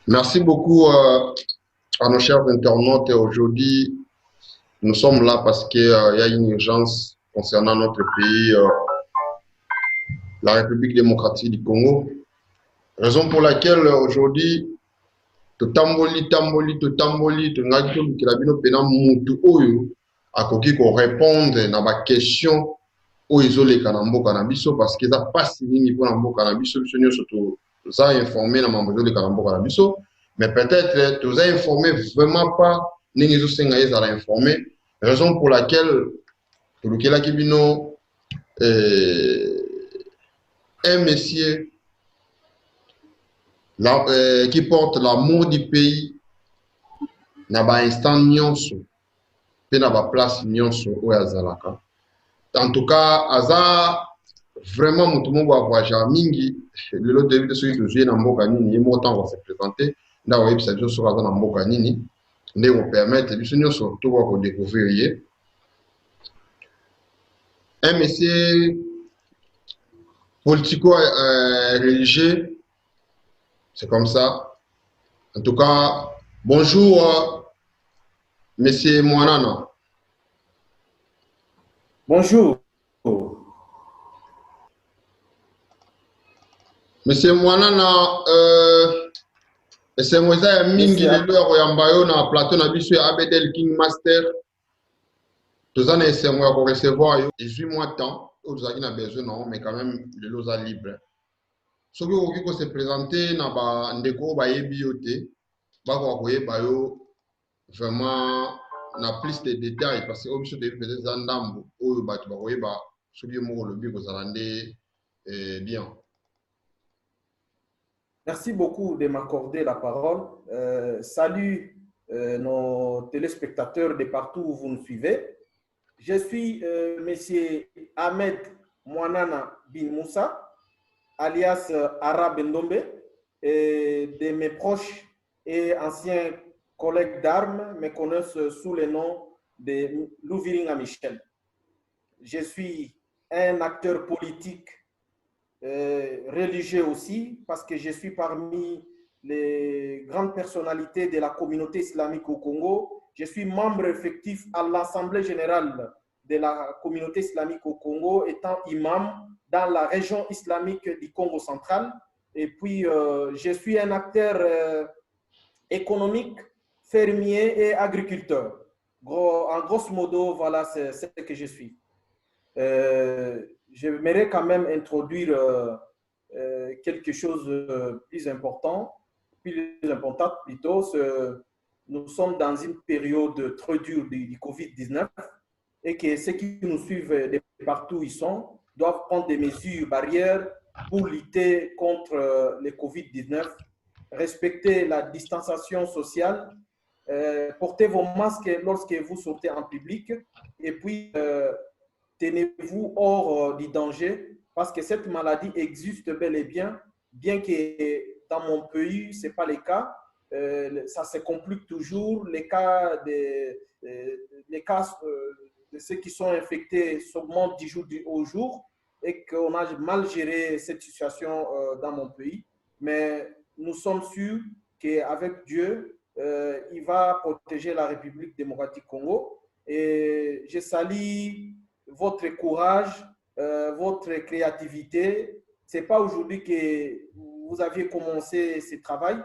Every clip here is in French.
Merci beaucoup à nos chers internautes. Et aujourd'hui, nous sommes là parce qu'il y a une urgence concernant notre pays, la République démocratique du Congo. Raison pour laquelle aujourd'hui, totamboli, tongaki tolukela bino pena mutu oyo akoki korépondre na baquestion oyo ezoleka na mboka na biso parce que eza mpasi mingi mpo na mboka na biso biso nyonso toza informé na mambo ezoleka na mboka na biso mais peut-être toza informé vraiment pas ndenge ezosenga ezala informé raison pour laquelle tolukelaki bino un monsieur qui porte l'amour du pays na ba-instant nyonso mpe na baplace nyonso oyo azalaka. En tout cas, aza vraiment moto moko avoyageur mingi lelo toyebi te soki tozwi na mboka nini ye moko ntango ase présente nde akoyebisa biso soki aza na mboka nini nde kopermettre biso nyonso tokoka kodécouvrir ye. Un monsieur politico-religieux, c'est comme ça. En tout cas, bonjour, monsieur Mwanana. Bonjour. Monsieur Mwanana, esengo eza ya mingi lelo ya koyamba yo na plateau na biso ya Abedel King Master. Toza na esengo ya korecevoir yo 18 mois temps oyo tozalaki na besoin nango mais quand même lelo oza libre. Soki okoki kose présenter na bandeko oyo bayebi yo te bakoka koyeba yo vraiment na plus de détails parce que oyo biso toyebi peut-être eza ndambo oyo bato bakoyeba soki yo moko olobi kozala nde bien. Merci beaucoup de m'accorder la parole. Salut nos téléspectateurs de partout où vous nous suivez. Je suis monsieur Ahmed Mwanana Bin Moussa, alias Arabe Ndombe, et de mes proches et anciens collègues d'armes me connaissent sous le nom de Louviringa Michel. Je suis un acteur politique religieux aussi, parce que je suis parmi les grandes personnalités de la communauté islamique au Congo. Je suis membre effectif à l'Assemblée générale de la communauté islamique au Congo, étant imam dans la région islamique du Congo central. Et puis, je suis un acteur économique, fermier et agriculteur. En grosso modo, voilà ce que je suis. J'aimerais quand même introduire quelque chose de plus important plutôt. Nous sommes dans une période très dure du Covid-19 et que ceux qui nous suivent de partout où ils sont doivent prendre des mesures barrières pour lutter contre le Covid-19, respecter la distanciation sociale, portez vos masques lorsque vous sortez en public et puis tenez-vous hors du danger parce que cette maladie existe bel et bien que dans mon pays, ce n'est pas le cas. Ça se complique toujours. Les cas de ceux qui sont infectés s'augmentent du jour au jour et qu'on a mal géré cette situation dans mon pays. Mais nous sommes sûrs qu'avec Dieu, il va protéger la République démocratique Congo. Et je salue votre courage, votre créativité. Ce n'est pas aujourd'hui que vous aviez commencé ce travail.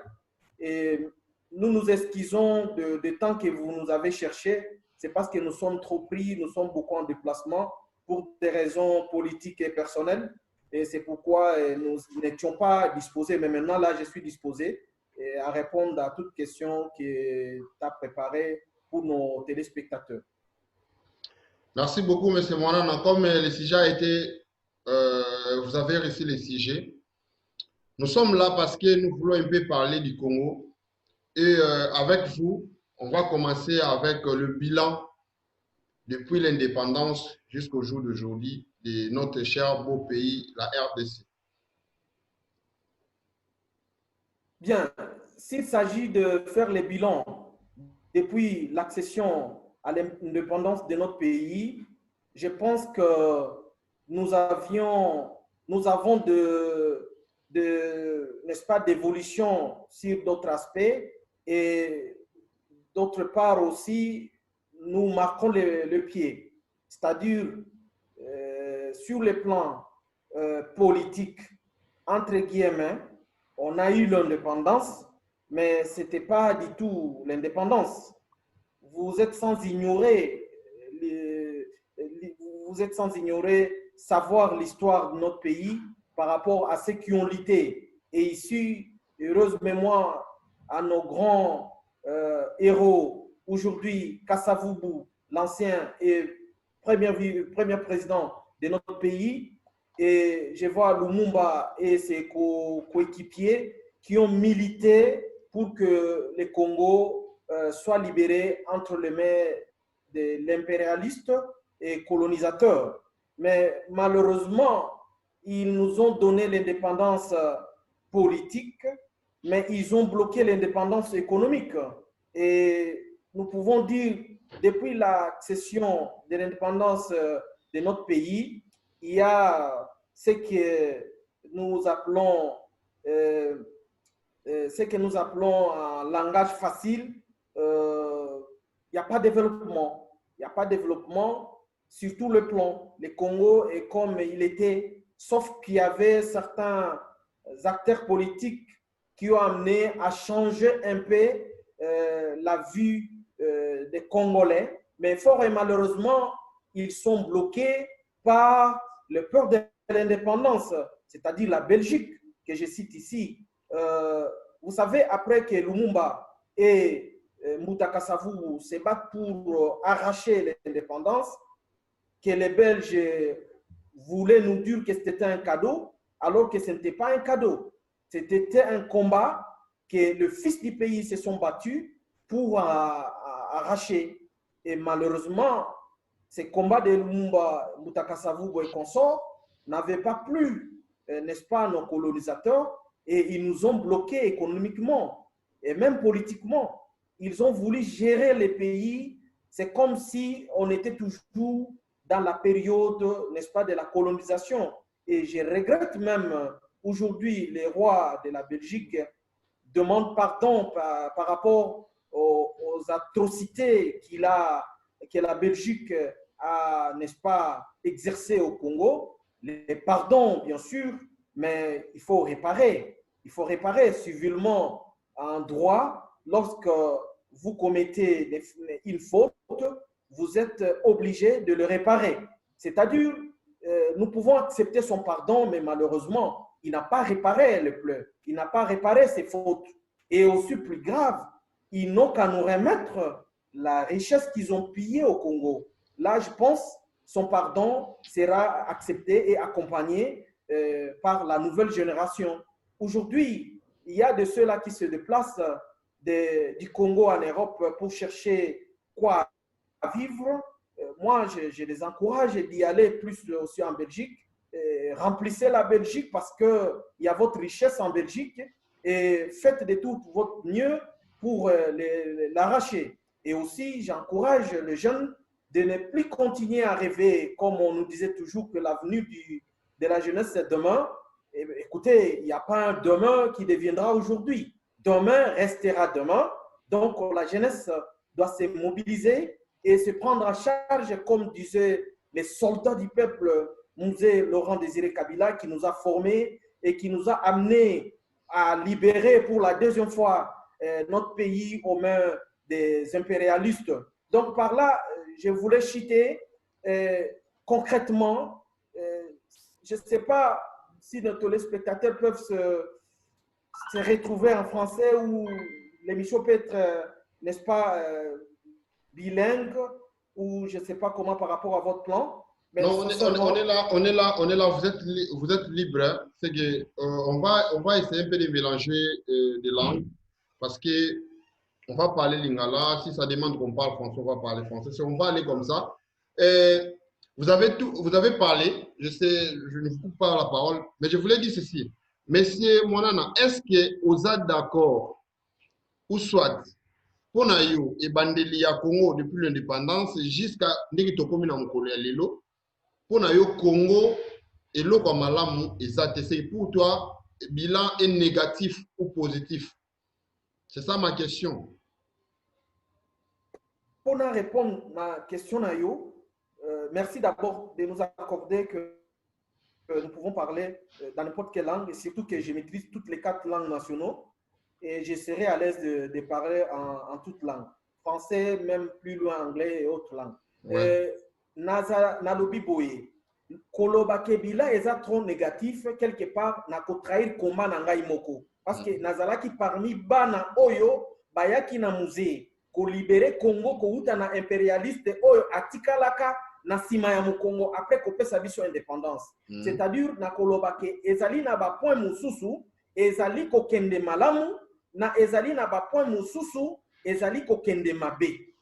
Et nous nous excusons de temps que vous nous avez cherché. C'est parce que nous sommes trop pris, nous sommes beaucoup en déplacement pour des raisons politiques et personnelles. Et c'est pourquoi nous n'étions pas disposés. Mais maintenant, là, je suis disposé à répondre à toute question que tu as préparée pour nos téléspectateurs. Merci beaucoup, M. Mwanana. Comme le sujet a été, vous avez reçu le sujet, nous sommes là parce que nous voulons un peu parler du Congo. Et avec vous, on va commencer avec le bilan depuis l'indépendance jusqu'au jour d'aujourd'hui de notre cher beau pays, la RDC. Bien, s'il s'agit de faire le bilan depuis l'accession à l'indépendance de notre pays, je pense que nous avons de n'est-ce pas, d'évolution sur d'autres aspects et d'autre part aussi, nous marquons le pied. C'est-à-dire, sur le plan politique, entre guillemets, on a eu l'indépendance, mais ce n'était pas du tout l'indépendance. Vous êtes sans ignorer, vous êtes sans ignorer savoir l'histoire de notre pays par rapport à ceux qui ont lutté. Et ici, heureuse mémoire à nos grands héros, aujourd'hui, Kasavubu, l'ancien et premier président de notre pays, et je vois Lumumba et ses coéquipiers qui ont milité pour que le Congo soit libéré entre les mains de l'impérialiste et colonisateur. Mais malheureusement, ils nous ont donné l'indépendance politique, mais ils ont bloqué l'indépendance économique. Et nous pouvons dire, depuis l'accession de l'indépendance de notre pays, il y a ce que nous appelons en langage facile, il n'y a pas de développement. Il n'y a pas de développement sur tout le plan. Le Congo est comme il était, sauf qu'il y avait certains acteurs politiques qui ont amené à changer un peu la vue des Congolais. Mais fort et malheureusement, ils sont bloqués par le peur de l'indépendance, c'est-à-dire la Belgique, que je cite ici. Vous savez, après que Lumumba et Mouta Savubu se battent pour arracher l'indépendance, que les Belges voulaient nous dire que c'était un cadeau, alors que ce n'était pas un cadeau. C'était un combat que le fils du pays se sont battus pour arracher. Et malheureusement, ces combats de Lumumba, Mouta Savubu et consorts n'avaient pas plu, n'est-ce pas, nos colonisateurs, et ils nous ont bloqués économiquement et même politiquement. Ils ont voulu gérer les pays. C'est comme si on était toujours dans la période, n'est-ce pas, de la colonisation. Et je regrette même aujourd'hui, les rois de la Belgique demandent pardon par rapport aux atrocités que la Belgique a, n'est-ce pas, exercées au Congo. Les pardons, bien sûr, mais il faut réparer. Il faut réparer civilement en droit. Lorsque vous commettez une faute, vous êtes obligé de le réparer. C'est-à-dire, nous pouvons accepter son pardon, mais malheureusement, il n'a pas réparé le pleu. Il n'a pas réparé ses fautes. Et aussi plus grave, ils n'ont qu'à nous remettre la richesse qu'ils ont pillée au Congo. Là, je pense, son pardon sera accepté et accompagné par la nouvelle génération. Aujourd'hui, il y a de ceux-là qui se déplacent du Congo en Europe pour chercher quoi vivre. Moi, je les encourage d'y aller plus aussi en Belgique. Remplissez la Belgique parce qu'il y a votre richesse en Belgique et faites de tout votre mieux pour l'arracher. Et aussi, j'encourage les jeunes de ne plus continuer à rêver, comme on nous disait toujours, que l'avenir de la jeunesse, c'est demain. Et, écoutez, il n'y a pas un demain qui deviendra aujourd'hui. Demain restera demain. Donc, la jeunesse doit se mobiliser et se prendre en charge, comme disaient les soldats du peuple, Mouzé Laurent Désiré Kabila, qui nous a formés et qui nous a amenés à libérer pour la deuxième fois notre pays aux mains des impérialistes. Donc, par là, je voulais citer concrètement, je ne sais pas si nos téléspectateurs peuvent se retrouver en français ou l'émission peut être, n'est-ce pas, bilingue ou je ne sais pas comment par rapport à votre plan. Mais non, on est là, vous êtes libre. Hein. C'est que, on va essayer un peu de mélanger des langues parce que on va parler lingala. Si ça demande qu'on parle français, on va parler français. Si on va aller comme ça. Vous avez parlé, je sais, je ne vous coupe pas la parole, mais je voulais dire ceci. Monsieur Monana, est-ce que vous êtes d'accord ou soit pour Nayo et Bandeli à Congo depuis l'indépendance jusqu'à Ndekitoko na mokolo ya lelo pour Nayo Congo et l'oko malamu et ça c'est pour toi bilan est négatif ou positif? C'est ça ma question. Pour répondre à ma question, merci d'abord de nous accorder que nous pouvons parler dans n'importe quelle langue, et surtout que je maîtrise toutes les 4 langues nationales et je serai à l'aise de parler en toutes langues. Français, même plus loin, anglais et autres langues. Ouais. Nalobi boye. Koloba kebila eza trop négatif quelque part na ko trahir komba na ngai moko parce que nazalaki parmi bana oyo bayaki na musée ko libérer Congo ko uta na impérialiste oyo atikalaka na sima ya Congo après ko pesa biso indépendance. C'est-à-dire na koloba ke ezali na ba point mususu ezali ko kende malamu na ezali na ba point mususu ezali ko kende mabe.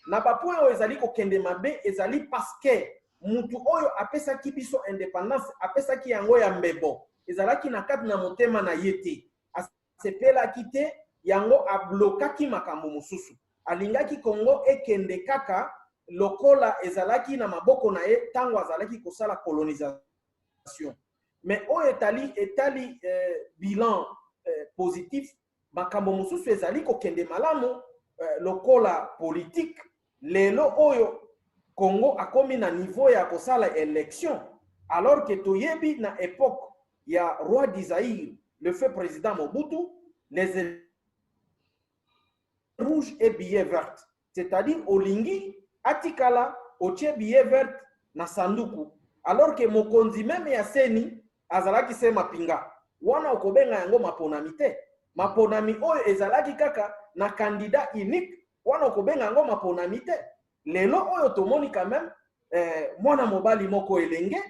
Na ba point oyo ezali ko kende mabe ezali parce que mutu oyo apesaki biso indépendance apesaki yango ya mbebo ezalaki na kati na motema na yete asepelaki te yango ablokaki makambo mosusu alingaki Congo ekende kaka lokola ezalaki na maboko na ye tango azalaki kosala colonisation mais oyo etali bilan positif makambo mosusu ezali kokende malamu lokola politique lelo oyo Congo a commis na niveau ya kosala élection alors que toyebi na époque ya roi d'Isaïr le feu président Mobutu les rouge et billet vert c'est-à-dire olingi atikala otie billet vert na sanduku alors que mokonzi même ya seni azalaki se mapinga wana okobenga yango maponami te maponami oyo ezalaki kaka na candidat unique wana okobenga yango maponami te lelo oyo tomoni quand même mwana mobali moko elenge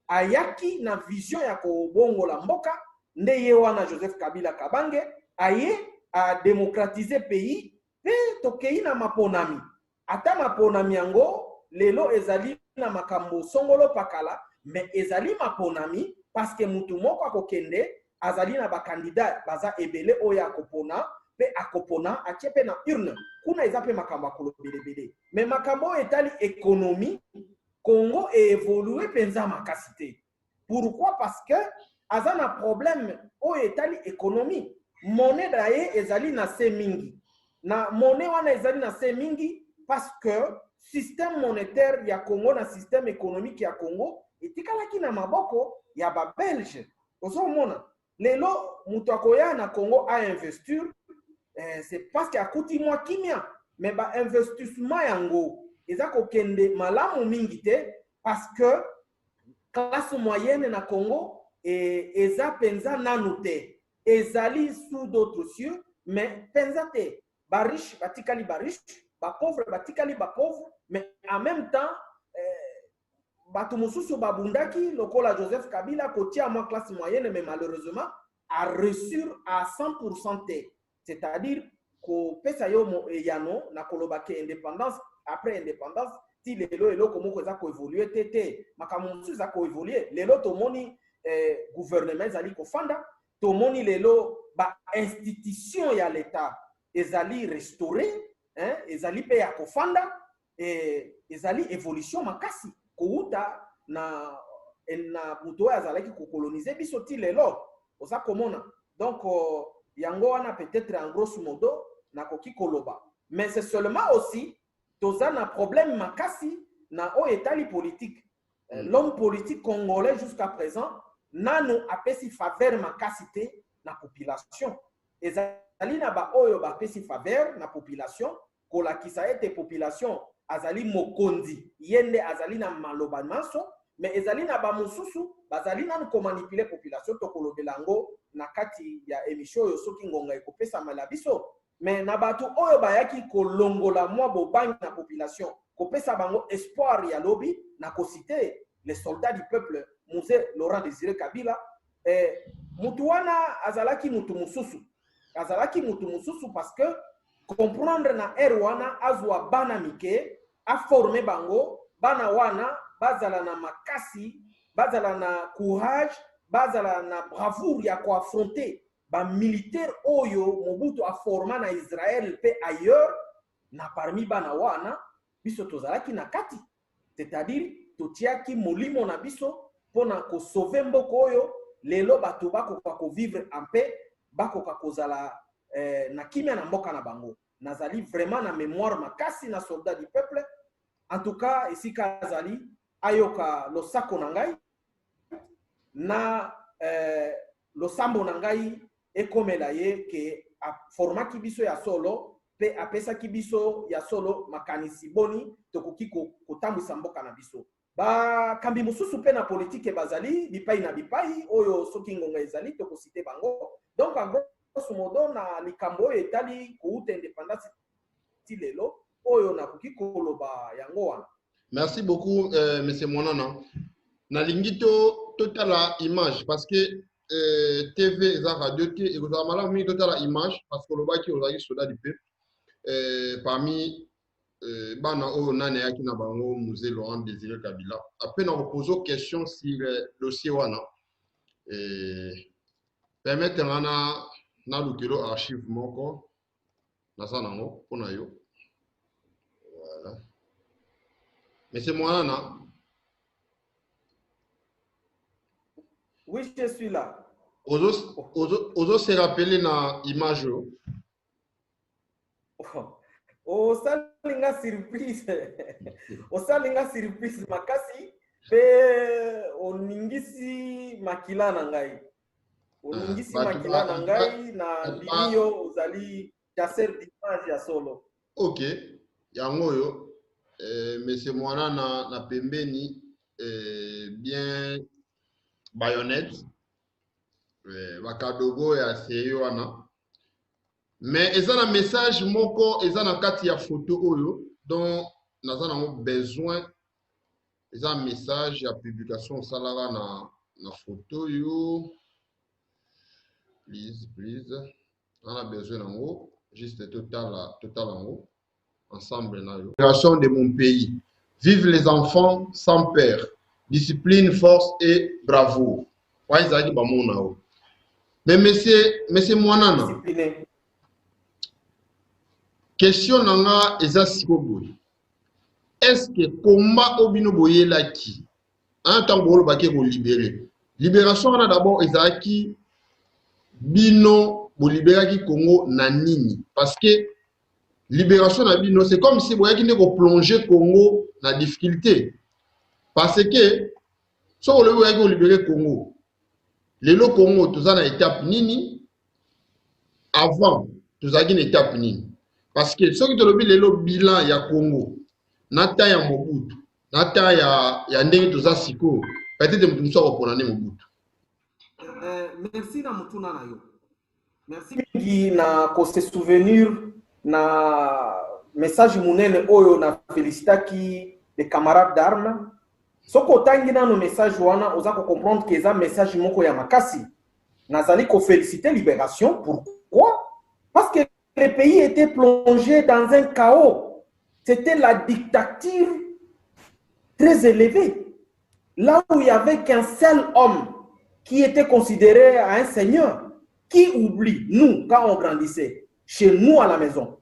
ayaki na vision ya kobongola mboka nde ye wana Joseph Kabila Kabange aye a démocratiser pays pe tokei na maponami ata maponami yango lelo ezali na makambo songolo pakala mais ezali maponami parce que mutu moko akokende azali na bakandidat baza ebele oyo akopona pe akopona atie pe na urne kuna eza pe makambo akolobelebele mais makambo etali économie Congo évolué penza makasi te pourquoi parce que aza na problème oyo etali économie monnaie na ye ezali na se mingi na monnaie wana ezali na se mingi parce que système monétaire ya Congo na système économique ya Congo etikalaki na maboko ya ba Belge ozomona lelo mutu akoya na Congo a investir c'est parce que akuti mwa kimia mais ba investissement yango eza kokende malamu mingi te parce que classe moyenne na Congo eza penza nanu te ezali sous d'autres cieux mais penza te ba riche batikali ba riche ba pauvre batikali ba pauvre mais en même temps bato mosusu babundaki lokola Joseph Kabila kotia mwa classe moyenne mais malheureusement a reçu à 100% te c'est-à-dire ko pesa yo yano na kolobaki indépendance après indépendance ti lelo eloko moko eza ko évoluer te makambo mosusu eza ko évoluer lelo tomoni gouvernement ezali kofanda tomoni lelo ba institution ya l'état ezali restauré ezali pe ya kofanda ezali évolution makasi kouta na muto oyo azalaki kokolonize biso ti lelo oza komona donc yango wana peut-être en grosso modo nakoki koloba mais c'est seulement aussi toza na problème makasi na oyo etali politique l'homme politique congolais jusqu'à présent nanu apesi faveur makasi te na population ezali na ba oyo bapesi faveur na population kolakisa ete population azali mokonzi yende azali na maloba manso mais ezali na ba mosusu bazali nanu komanipuler population tokolobela ngo na kati ya émission oyo soki ngonga ekopesa mala biso mais na bato oyo bayaki kolongola mwa bobangi na population kopesa bango espoir ya lobi na kosite les soldats du peuple Mzee Laurent Désiré Kabila mutu wana azalaki mutu mususu parce que comprendre na wana azwa bana mike a former bango bana wana bazala na makasi bazala na courage bazala na bravoure ya ko affronter ba militaire oyo Mobutu a forma na Israël pe ailleurs na parmi bana wana biso tozalaki na kati c'est-à-dire totiaki molimo na biso pona ko sauver mboko oyo lelo bato bakoka ko vivre en paix, bakoka kozala na kimia na mboka na bango. Nazali vraiment na mémoire makasi na soldat du peuple. En tout cas, ici Kazali ayoka losako na ngai na losambo na ngai ekomela ye ke format kibiso ya solo pe apesa kibiso ya solo makanisi boni tokoki kotambwisa mboka na biso. Ba kambi mususu pe na politique bazali bipai na bipai oyo soki ngonga ezali tokosite bango. Donc en grosso modo na likambo etali kuuta indépendance tilelo oyo na koki koloba yango wana. Merci beaucoup monsieur Monana. Na lingito totala image parce que TV eza radio te et vous amala mi totala image parce que le baki ozaki soda du peuple parmi bana oyo nane yaki na bango musée Laurent Désiré Kabila. Après na reposer question sur le dossier wana permettre na lukelo archive moko na sana ngo pona yo. Voilà. Monsieur Monana. Oui, je suis là. Ozo se rappeler na image. O salinga surprise. O salinga surprise makasi pe oningisi makila na ngai. Oningisi makila na ngai na bilio ozali chasseur d'image ya solo. OK. Yango yo monsieur Mwana na pembeni bien baïonnette bakadogo ya seyo wana mais eza na message moko eza na kati ya photo oyo donc naza nango besoin eza message ya publication salaka na photo yo please on a besoin nango juste total nango ensemble na yo. Création de mon pays, vive les enfants sans père, discipline, force et bravoure. Mais monsieur Mwanana, question nanga eza sikoboy. Est-ce que combat obino boye laki en tant que baki ko libérer. Libération on a d'abord ezaki bino bo libéraki Congo na nini parce que libération na bino c'est comme si boyaki ne ko plonger Congo na difficulté parce que so on le voyait ko libérer Congo. Lelo Congo toza na étape nini avant tozaki na étape nini parce que soki tolobi lelo bilan ya Congo nata ya Mobutu nata ya ndenge toza siko peut-être mutu so ko na Mobutu. Merci na mutuna na yo. Merci mingi na ko se souvenir na message munene oyo na félicitaki les camarades d'armes. Soko tangi na no message wana oza ko comprendre que eza message moko ya makasi. Nazali ko féliciter libération. Pourquoi? Parce que le pays était plongé dans un chaos. C'était la dictature très élevée. Là où il n'y avait qu'un seul homme qui était considéré un seigneur. Qui oublie, nous, quand on grandissait, chez nous à la maison,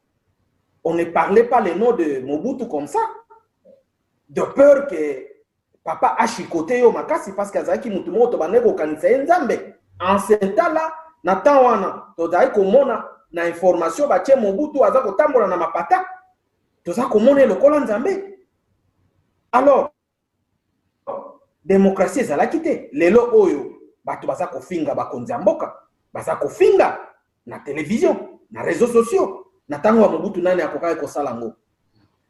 on ne parlait pas le nom de Mobutu comme ça. De peur que papa a chicoté au makasi parce que Zaki Mutumoto banego kanisa nzambe. En ce temps-là, natan wana, tozai komona na information bache Mobutu aza kotambola na mapata. Toza komona lokola nzambe. Alors, démocratie ezalaki te. Lelo oyo, bato baza kofinga bakonzi ya mboka. Baza kofinga na télévision, na réseaux sociaux. Na tango wa Mobutu nani akokai kosala ngo.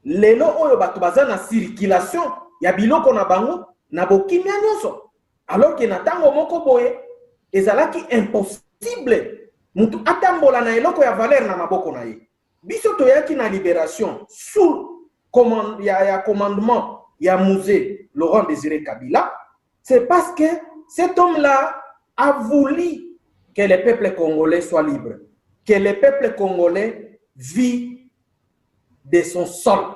Lelo oyo bato baza na circulation ya biloko na bango na bokimia nyonso. Alors que na tango moko boye ezalaki impossible mutu atambola na eloko ya valeur na maboko na ye. Biso toyaki na libération sous commandement ya musée Laurent Désiré Kabila. C'est parce que cet homme-là a voulu que le peuple congolais soit libre, que le peuple congolais vit de son sol,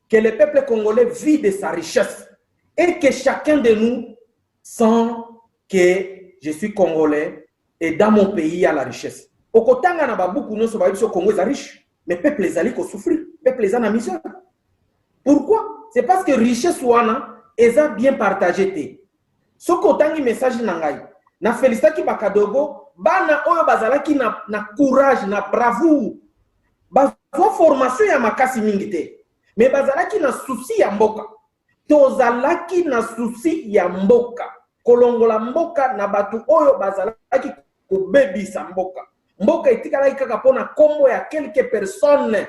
que le peuple congolais vit de sa richesse et que chacun de nous sent que je suis congolais et dans mon pays il y a la richesse. Au Kotanga na babuku no so babiso Congo est riche, mais peuple les ali ko souffrir, peuple les en misère. Pourquoi? C'est parce que richesse wana eza bien partagé te. Ce Kotangi message nangai na félicitaki bakadogo bana oyo bazalaki na courage na bravoure bazwa formation ya makasi mingi te mais bazalaki na souci ya mboka tozalaki na souci ya mboka kolongola mboka na batu oyo bazalaki kobebisa mboka mboka etikalaki kaka mpona kombo ya quelques personnes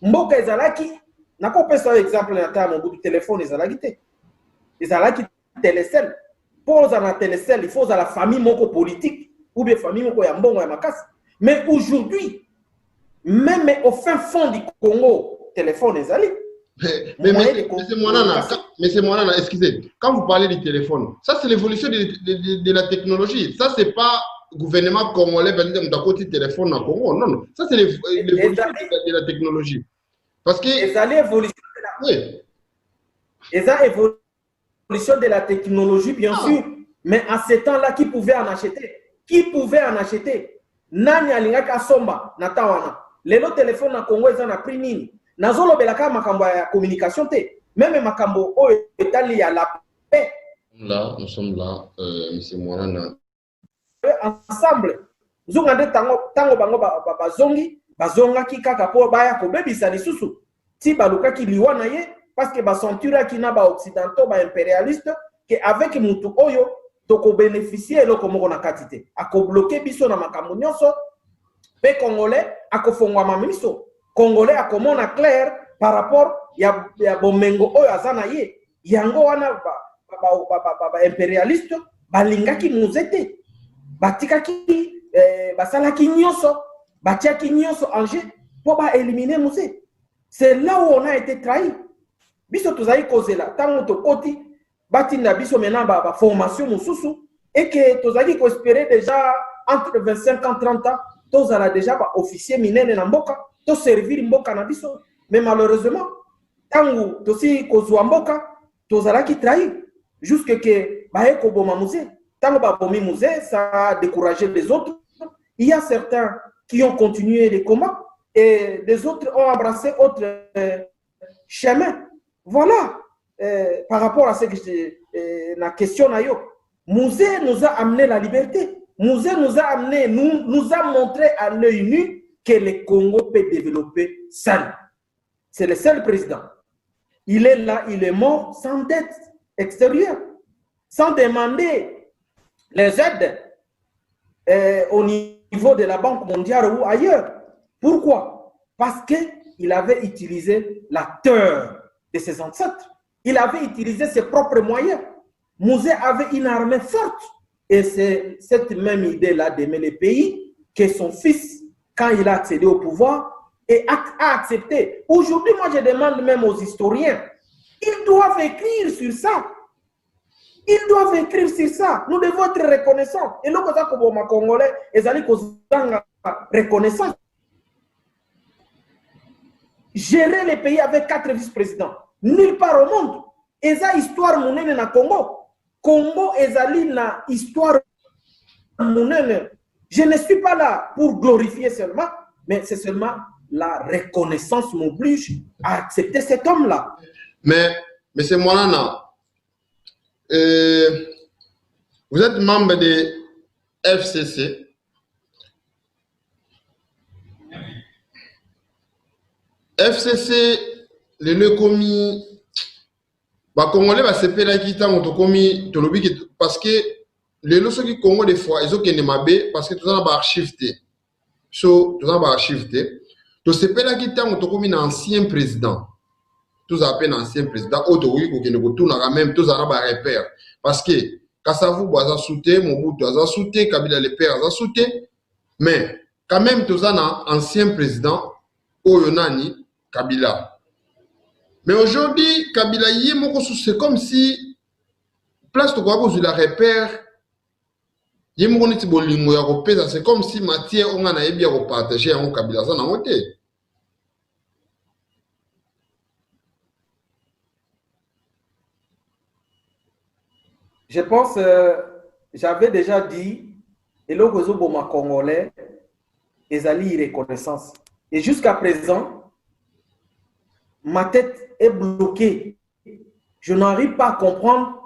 mboka ezalaki nakopesa exemple na ta mobutu telefone ezalaki te ezalaki telecel pour na telecel il faut la famille moko politique ou bien famille moko ya mbongo ya makasi mais aujourd'hui même au fin fond du Congo téléphone ezali mais c'est Moanana, excusez, quand vous parlez du téléphone, ça c'est l'évolution de la technologie. Ça c'est pas gouvernement congolais d'un côté téléphone en Congo, non, non. Ça c'est l'évolution de la technologie. Parce que... évolution de la technologie, bien sûr, mais à ce temps-là, qui pouvait en acheter? Qui pouvait en acheter? Nani alingaka somba na tawana. Lelo téléphone na Congo ils en a pris nini? Nazolo belaka makambo ya communication te. Même makambo o etali ya la paix. Là, nous sommes là, monsieur Moanana. Ensemble, zungande tango bango bazonga ki kaka po baya ko bebisa lisusu. Ti baluka ki liwa na ye parce que ba ceinture ki na ba occidentaux ba impérialiste que avec mutu oyo toko bénéficier eloko moko na katite. Ako bloquer biso na makambo nyonso pe congolais ako fongwa mamiso. Congolais ako mona clair par rapport ya bomengo oyo azana ye. Yango wana ba impérialiste balingaki muzete. Batikaki basalaki nyonso batiaki nyonso en jeu pour ba éliminer musée. C'est là où on a été trahi. Biso tozali kozela tango tokoti batinda biso maintenant ba formation mususu et que tozali ko espérer déjà entre 25 ans 30 ans tozala déjà ba officier minene na mboka to servir mboka na biso mais malheureusement tango tosi kozwa mboka tozala ki trahi jusque que ba eko boma musée tango ba bomi musée ça a découragé les autres. Il y a certains qui ont continué les combats et les autres ont embrassé autre chemin. Voilà, par rapport à ce que la question nayo, Musée nous a amené la liberté. Musée nous a amené, nous a montré à l'œil nu que le Congo peut développer seul. C'est le seul président. Il est là, il est mort sans dette extérieure, sans demander les aides au niveau de la Banque mondiale ou ailleurs. Pourquoi? Parce qu'il avait utilisé la terre de ses ancêtres. Il avait utilisé ses propres moyens. Musée avait une armée forte. Et c'est cette même idée-là d'aimer les pays que son fils, quand il a accédé au pouvoir, a accepté. Aujourd'hui, moi, je demande même aux historiens, ils doivent écrire sur ça. Ils doivent écrire sur ça. Nous devons être reconnaissants. Et nous, comme Congolais, ils allaient reconnaissance. Gérer les pays avec 4 vice-présidents. Nulle part au monde. Et ça, histoire monnaie na Congo. Congo ezali na histoire monnaie. Je ne suis pas là pour glorifier seulement, mais c'est seulement la reconnaissance m'oblige à accepter cet homme-là. Mais c'est Moanana, vous êtes membre de FCC. FCC, le commis, Congolais va se faire la quitte parce que les lorsque qui Congo des fois ils ont qu'une mabé parce que tout ça va archiver. So tout ça va archiver. To se fait la quitte on to comme un ancien président. Tout ça appelle ancien président. Auto oui ko ne tourne même tout ça va repère parce que Kasavu baza souté Mobutu baza souté Kabila le père baza souté mais quand même tout ça na ancien président Oyonani Kabila. Mais aujourd'hui, Kabila c'est comme si place de quoi vous la repère, c'est comme si matière on a bien repartager en Kabila ça n'a été. Je pense, j'avais déjà dit, et le réseau Boma Congolais, ils allaient reconnaissance. Et jusqu'à présent, ma tête est bloquée. Je n'arrive pas à comprendre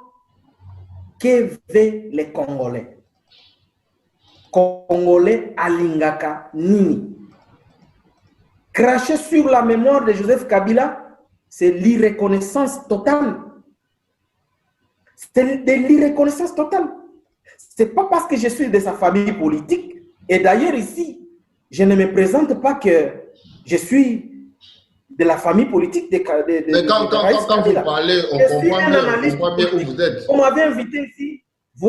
que veulent les Congolais. Congolais alingaka nini. Cracher sur la mémoire de Joseph Kabila, c'est l'irreconnaissance totale. C'est de l'irreconnaissance totale. Ce n'est pas parce que je suis de sa famille politique. Et d'ailleurs ici, je ne me présente pas que je suis de la famille politique de Mais quand vous parlez, on comprend bien où vous êtes. Vous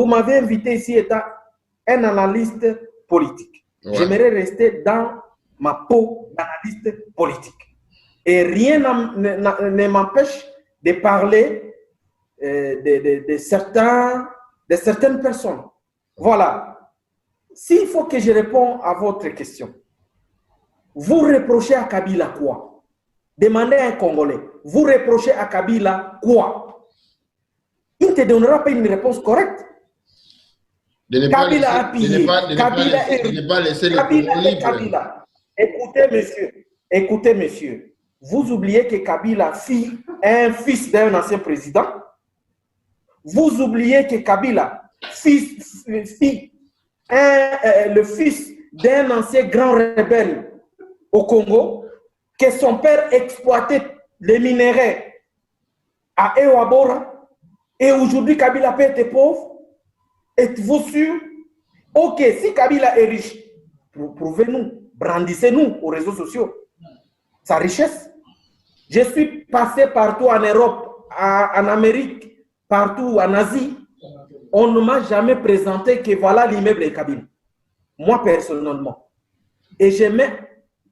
m'avez invité ici étant un analyste politique. Ouais. J'aimerais rester dans ma peau d'analyste politique. Et rien ne m'empêche de parler de certaines personnes. Voilà. S'il faut que je réponde à votre question, vous reprochez à Kabila quoi? Demandez à un Congolais, vous reprochez à Kabila quoi? Il ne te donnera pas une réponse correcte. Kabila a pillé. Kabila est Kabila. Écoutez, monsieur. Vous oubliez que Kabila fit un fils d'un ancien président. Vous oubliez que Kabila fit le fils d'un ancien grand rebelle au Congo, que son père exploitait les minéraux à Ewabora, et aujourd'hui Kabila peut être pauvre. Êtes-vous sûr? Ok, si Kabila est riche, prouvez-nous, brandissez-nous aux réseaux sociaux sa richesse. Je suis passé partout en Europe, en Amérique, partout en Asie. On ne m'a jamais présenté que voilà l'immeuble de Kabila. Moi, personnellement. Et je mets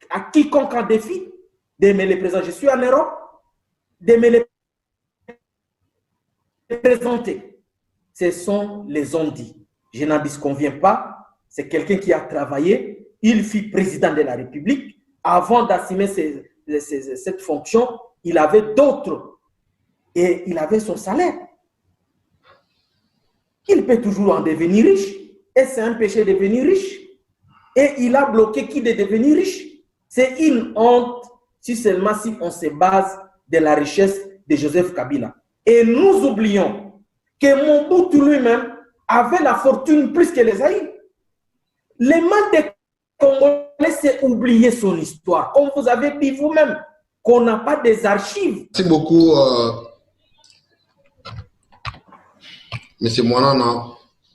à quiconque en défi de me les présenter. Je suis en Europe, de me les présenter. Ce sont les on-dit. Je n'en disconviens pas. C'est quelqu'un qui a travaillé. Il fut président de la République. Avant d'assumer cette fonction, il avait d'autres. Et il avait son salaire. Il peut toujours en devenir riche. Et c'est un péché de devenir riche. Et il a bloqué qui de devenir riche. C'est une honte si seulement si on se base de la richesse de Joseph Kabila. Et nous oublions que Mobutu lui-même avait la fortune plus que les Zaïre. Le mal des Congolais, c'est oublier son histoire. Comme vous avez dit vous-même, qu'on n'a pas des archives. Merci beaucoup, M. Mwanana,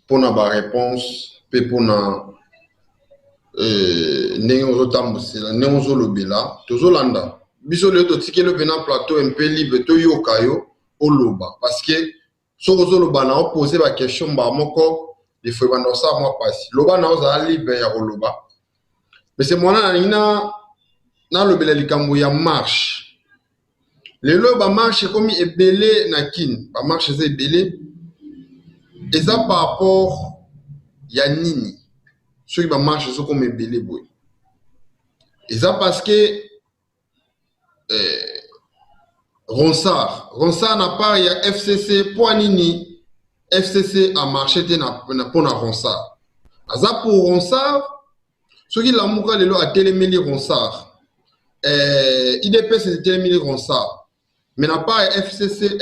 pour la réponse et pour la néonzo lobela, tozolanda. Biso le totike le venant plateau un peu libre, to yokayo, oloba. Parce que, si vous avez posé la question, il faut que ça moi passe. Loba na oza libre ya oloba. Mais c'est moi na le bela likambo ya marche. Le loba marche comme ebele na kin, ba marche c'est ebele. Et ça par rapport ya nini. Ceux qui ba marche c'est comme ebele boy. Et ça parce que Ronsard n'a pas il y a FCC pour nini. FCC a marché pour la Ronsard. Aza pour Ronsard, ceux qui l'ont a téléméli Ronsard. IDP c'est téléméli Ronsard. Mais n'a pas FCC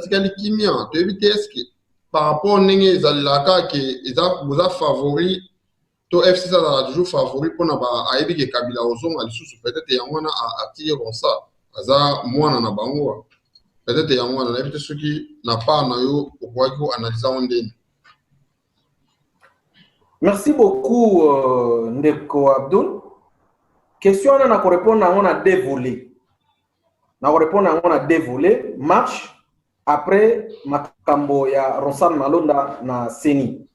Tikali Kimia. Tu évites est-ce que par rapport à Nenge Zalaka qui vous a favori, to FCC a toujours favori pour n'a pas à éviter Kabila Ozon à l'issue peut-être Yamwana a tiré Ronsard. Aza Mwana na Bangoa. Peut-être qu'il y a un peu ceux qui n'ont pas analysé. Merci beaucoup, Ndeko Abdul. Question, on a répondu à deux volets. On a répondu à deux volets. Marche après Makambo ya Ronsan Malonda na Seni.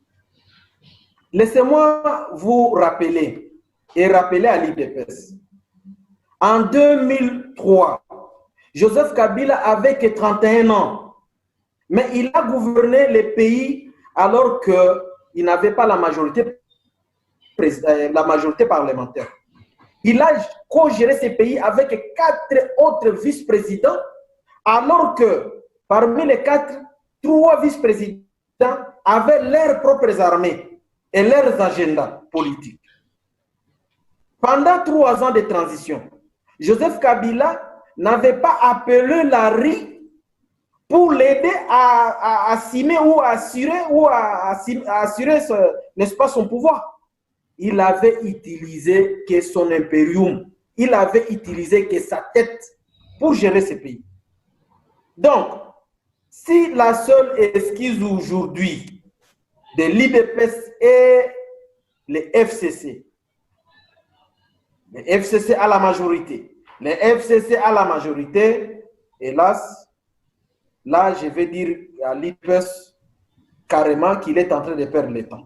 Laissez-moi vous rappeler et rappeler à l'IDPS. En 2003, Joseph Kabila avait que 31 ans, mais il a gouverné le pays alors qu'il n'avait pas la majorité parlementaire. Il a co-géré ce pays avec 4 autres vice-présidents, alors que parmi les 4, 3 vice-présidents avaient leurs propres armées et leurs agendas politiques. Pendant 3 ans de transition, Joseph Kabila n'avait pas appelé la RI pour l'aider à assumer ou à assurer, n'est-ce pas, son pouvoir. il avait utilisé que son impérium, il avait utilisé que sa tête pour gérer ce pays. Donc, si la seule excuse aujourd'hui de l'IDPS est le FCC à la majorité, les FCC à la majorité, hélas, là, je vais dire à l'IDPS carrément qu'il est en train de perdre le temps.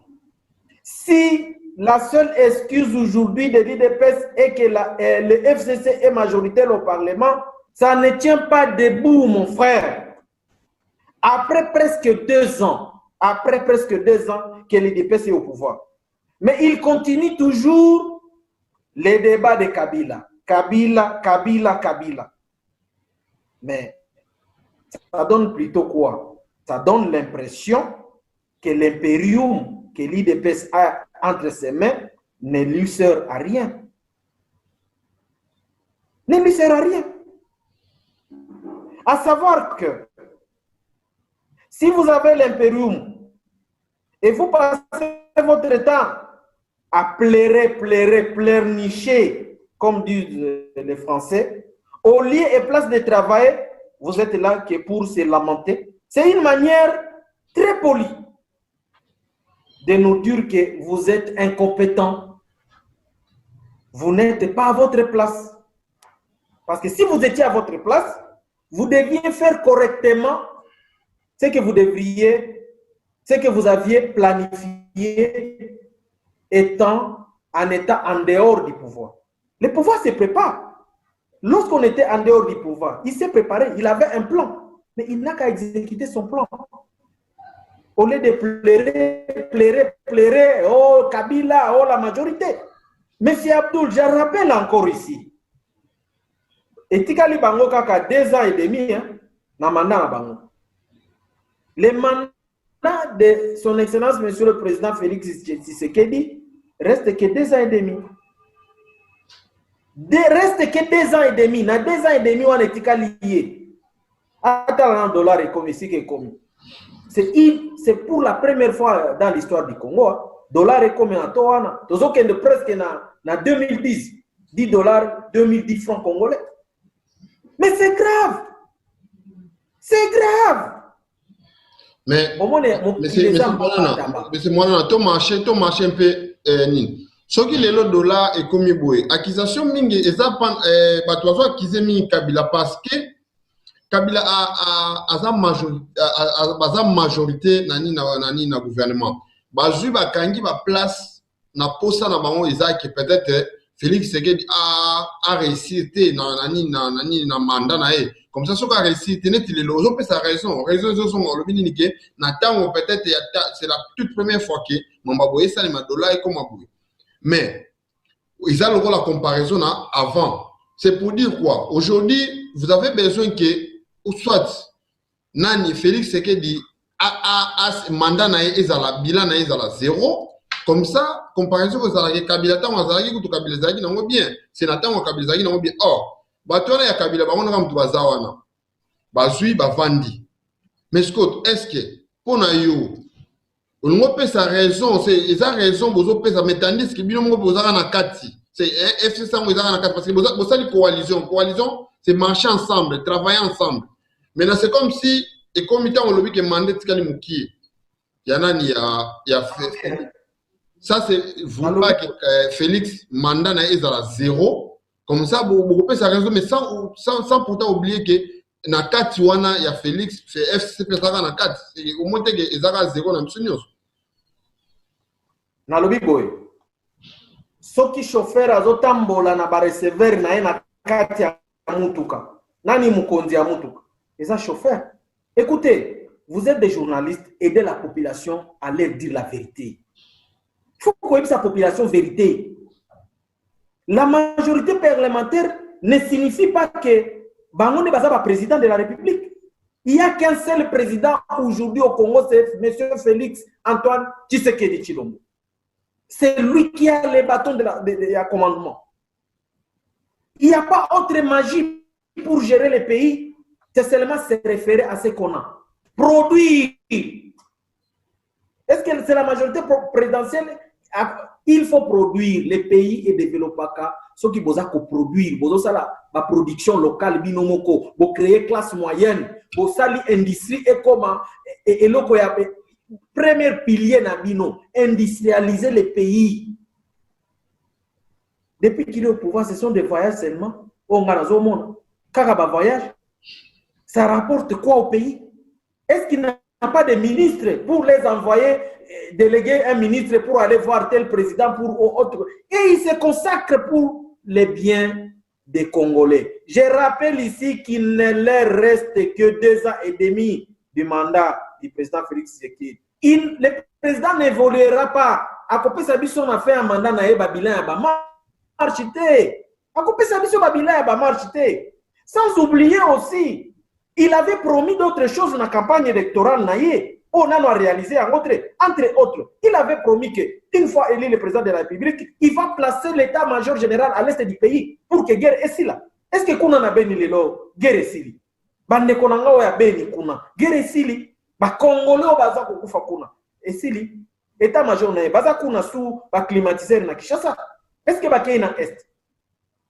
Si la seule excuse aujourd'hui de l'IDPS est que le FCC est majoritaire au Parlement, ça ne tient pas debout, mon frère. Après presque 2 ans, que l'IDPS est au pouvoir. Mais il continue toujours les débats de Kabila. Kabila. Mais ça donne plutôt quoi? Ça donne l'impression que l'impérium que l'IDPS a entre ses mains ne lui sert à rien. Ne lui sert à rien. À savoir que si vous avez l'impérium et vous passez votre temps à pleurnicher, comme disent les Français, au lieu et place de travailler, vous êtes là que pour se lamenter. C'est une manière très polie de nous dire que vous êtes incompétent. Vous n'êtes pas à votre place. Parce que si vous étiez à votre place, vous deviez faire correctement ce que vous devriez, ce que vous aviez planifié en étant en dehors du pouvoir. Le pouvoir se prépare. Lorsqu'on était en dehors du pouvoir, il s'est préparé, il avait un plan, mais il n'a qu'à exécuter son plan. Au lieu de pleurer, oh Kabila, oh la majorité. Monsieur Abdoul, je rappelle encore ici, Etikali Bango Kaka 2 ans et demi, na mandat Bango. Le mandat de son Excellence, Monsieur le Président Félix Tshisekedi, reste que 2 ans et demi. Reste que 2 ans et demi. Dans 2 ans et demi, on est lié. Attends, $, est comme ici, est comme. C'est pour la première fois dans l'histoire du Congo. $, est comme en Toana. Tous autres qui presque en 2010, $10, 2010 francs congolais. Mais c'est grave. C'est grave. Mais c'est moi, ton marché un peu nini. Ce qui est le dollar est comme boé. Accusation mingi eza pan batwazo akize mingi Kabila parce que Kabila a majorité nani na gouvernement. Bazui ba kangi ba place na posa na bango eza que peut-être Félix Tshisekedi a réussi na mandat na e. Comme ça, ce qui a réussi, c'est sa raison. Raison, peut-être c'est la toute première fois que Mambaboye ça les $, et comme Mambaboye. Mais ils ont la comparaison avant. C'est pour dire quoi? Aujourd'hui, vous avez besoin que, soit Nani Félix Tshisekedi a mandat na ezala bilan na ezala 0. Comme ça, comparaison aux Azalaki, Kabila Tan, Azalaki, ou Kabila Zaki, non bien. Sénateur, Kabila Zaki, non bien. Or, Batouana ya Kabila, on a un Bazawana. Bazui, Bavandi. Mais Scott, est-ce que, pour Nayo, on peut sa raison, c'est sa raison, vous peut sa tandis que bien on peut na kati. C'est FCC on na kati parce que vous avez une coalition. Coalition, c'est marcher ensemble, travailler ensemble. Maintenant, c'est comme si, et comme il y a un lobby qui demande de Tikali Mouki. Il y en a, il y a fait. Ça, c'est vous pas que Félix mandat na ezala 0. Comme ça, vous pouvez sa raison, mais sans pourtant oublier que na kati wana ya Félix, c'est FCC pesaka na kati. Au moins que ezala 0 na msunyo. Na lobi boy. Soki chauffeur azotambola na ba receveur na na kati ya mutuka. Nani mukonzi ya mutuka? Eza chauffeur. Écoutez, vous êtes des journalistes, aidez la population à leur dire la vérité. Il faut connaître sa population vérité. La majorité parlementaire ne signifie pas que Bango n'est pas président de la République. Il n'y a qu'un seul président aujourd'hui au Congo, c'est M. Félix Antoine Tshisekedi Tshilombo. C'est lui qui a les bâtons de commandement. Il n'y a pas autre magie pour gérer le pays, c'est seulement se référer à ce qu'on a. Produire. Est-ce que c'est la majorité présidentielle Il faut produire. Les pays et développés, ceux qui besoin de produire, la production locale, binomoko, pour créer classe moyenne, pour sali industrie et comment, et premier pilier na bino, industrialiser les pays. Depuis qu'il est au pouvoir, ce sont des voyages seulement. On a dans le monde. Quand voyage, ça rapporte quoi au pays? Est-ce qu'il n'a pas de ministre pour les envoyer, déléguer un ministre pour aller voir tel président pour autre? Et il se consacre pour les biens des Congolais. Je rappelle ici qu'il ne leur reste que 2 ans et demi du mandat du président Félix Tshisekedi. Le président n'évoluera pas. À côté de ça, on a fait un mandat na bilan marchité. À côté de ça, bilan marchité. Sans oublier aussi, il avait promis d'autres choses dans la campagne électorale. On a réalisé entre autres. Il avait promis qu'une fois élu le président de la République, il va placer l'état-major général à l'est du pays pour que la guerre est là. Est-ce que kuna na beni lelo guerre est là? Bande konanga ya beni kuna guerre est là. Ba Congolais baza kukufa kuna. Et état-major na baza kuna sous ba climatiseur na Kinshasa. Est-ce que ba na est?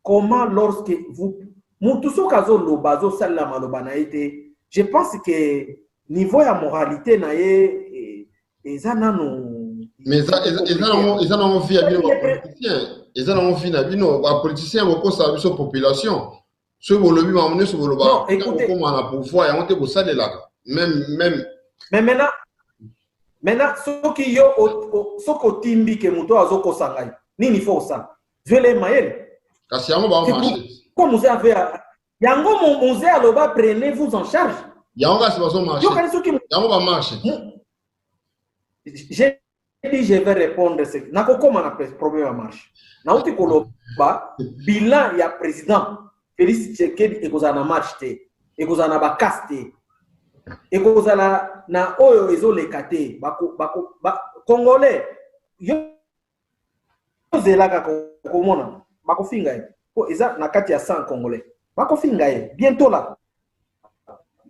Comment lorsque vous Mutuso kazo lobazo sala maloba na été, je pense que niveau ya moralité na ye ezana no mais ils en ont envie à politiciens, ils en ont envie na bino ba politiciens boko sa biso population ceux qui lobby m'amener sur le bas comment on a pouvoir et on te ko salela même mais maintenant ceux qui yo soko timbi ke muto azoko sangai nini faut ça je les maël kasi yango ba marcher. Comme vous avez yango mon musée aloba prenez-vous en charge. Yango kasi baso marcher. Yango ba marcher. J'ai dit je vais répondre ce nako comment na problème à marche. Na uti koloba bilan ya président Félix Tshisekedi ekozana marche te, ekozana bakaste. Ekozala na oyo ezolekate bako Congolais yo zelaka komona bako finga eza na kati ya 100 Congolais. Bako finga bientôt là.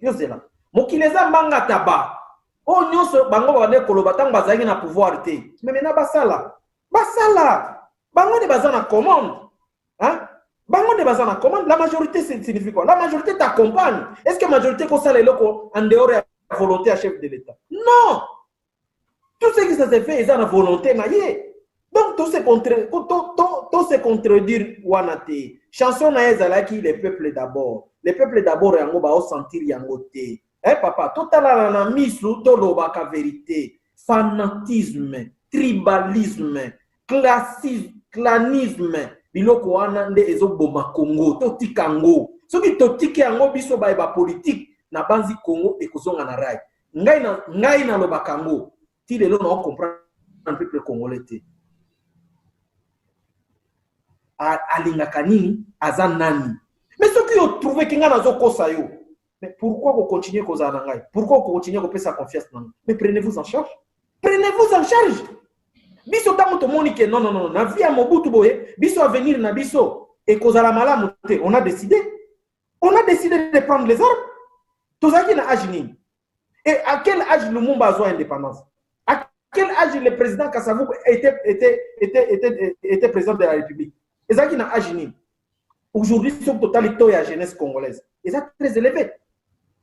Yozela. Mokileza mbanga taba. O nyonso bango bane koloba tang bazangi na pouvoir te. Mais maintenant basala. Bango de bazana commande. Hein? Bango de bazana commande, la majorité signifie quoi? La majorité t'accompagne. Est-ce que la majorité ko sala eloko en dehors de la volonté à chef de l'État? Non. Tout ce qui ça se fait, ils ont la volonté na yé. Donc, tout se contredire, Wanate. Chanson na ezalaki, les peuples d'abord. Les peuples d'abord, yango ba sentir yango te. Eh, papa, tout à l'heure, on a mis sous la vérité. Fanatisme, tribalisme, clanisme. Biloko wana nde ezoboma Congo, totikango. Soki totiki yango biso ba politique, na banzi Congo ekozonga na rai. Ngai na lobakango. Ti lelo na comprendre un peuple congolais te. Alingaka nini aza nani. Mais ceux qui ont trouvé que ngana zo kosa yo, mais pourquoi vous continuez koza na ngai? Pourquoi vous continuez ko pesa confiance nan? Mais prenez-vous en charge. Prenez-vous en charge. Biso tango to moni que non na vie à Mobutu boye, biso à venir na biso et koza la malamu te. On a décidé de prendre les armes. Tozaki na âge nini? Et à quel âge Lumumba a besoin d'indépendance? À quel âge le président Kassavou était président de la République? Ezaki na âge nini? Aujourd'hui, sur totalité de la jeunesse congolaise, et ça très élevé.